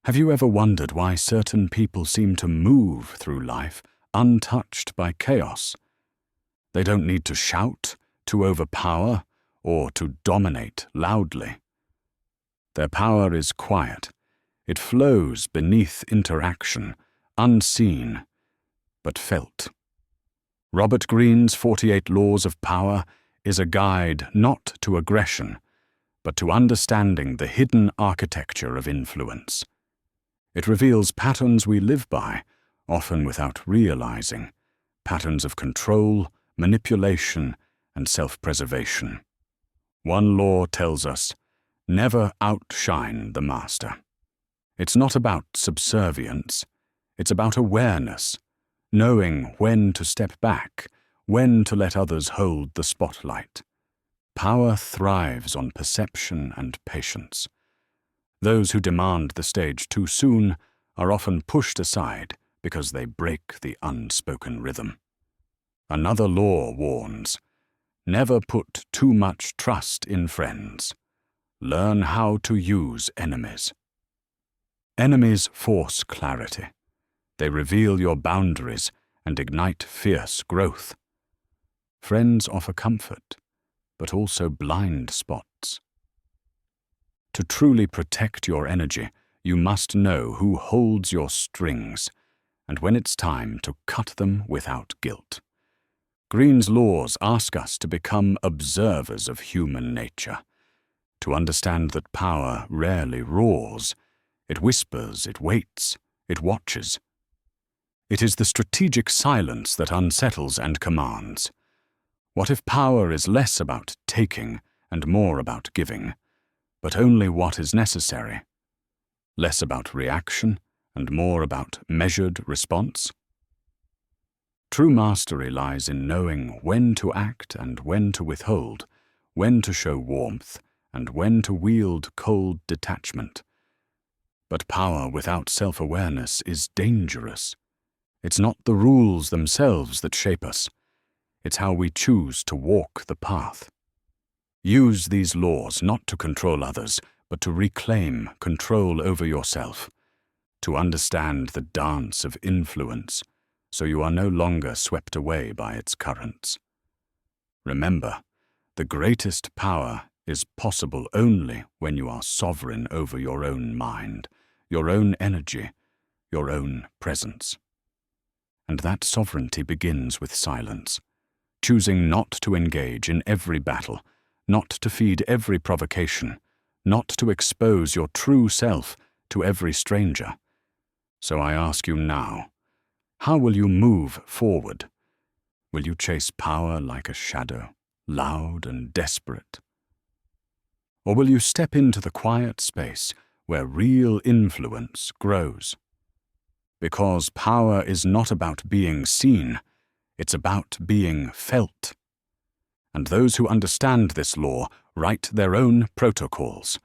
Have you ever wondered why certain people seem to move through life untouched by chaos? They don't need to shout, to overpower, or to dominate loudly. Their power is quiet. It flows beneath interaction, unseen, but felt. Robert Greene's 48 Laws of Power is a guide not to aggression, but to understanding the hidden architecture of influence. It reveals patterns we live by, often without realizing, patterns of control, manipulation, and self-preservation. One law tells us, never outshine the master. It's not about subservience, it's about awareness, knowing when to step back, when to let others hold the spotlight. Power thrives on perception and patience. Those who demand the stage too soon are often pushed aside because they break the unspoken rhythm. Another law warns, never put too much trust in friends. Learn how to use enemies. Enemies force clarity. They reveal your boundaries and ignite fierce growth. Friends offer comfort, but also blind spots. To truly protect your energy, you must know who holds your strings, and when it's time to cut them without guilt. Greene's laws ask us to become observers of human nature, to understand that power rarely roars. It whispers, it waits, it watches. It is the strategic silence that unsettles and commands. What if power is less about taking and more about giving, but only what is necessary? Less about reaction and more about measured response? True mastery lies in knowing when to act and when to withhold, when to show warmth and when to wield cold detachment. But power without self-awareness is dangerous. It's not the rules themselves that shape us. It's how we choose to walk the path. Use these laws not to control others, but to reclaim control over yourself, to understand the dance of influence, so you are no longer swept away by its currents. Remember, the greatest power is possible only when you are sovereign over your own mind, your own energy, your own presence. And that sovereignty begins with silence, choosing not to engage in every battle, not to feed every provocation, not to expose your true self to every stranger. So I ask you now, how will you move forward? Will you chase power like a shadow, loud and desperate? Or will you step into the quiet space where real influence grows? Because power is not about being seen, it's about being felt. And those who understand this law write their own protocols,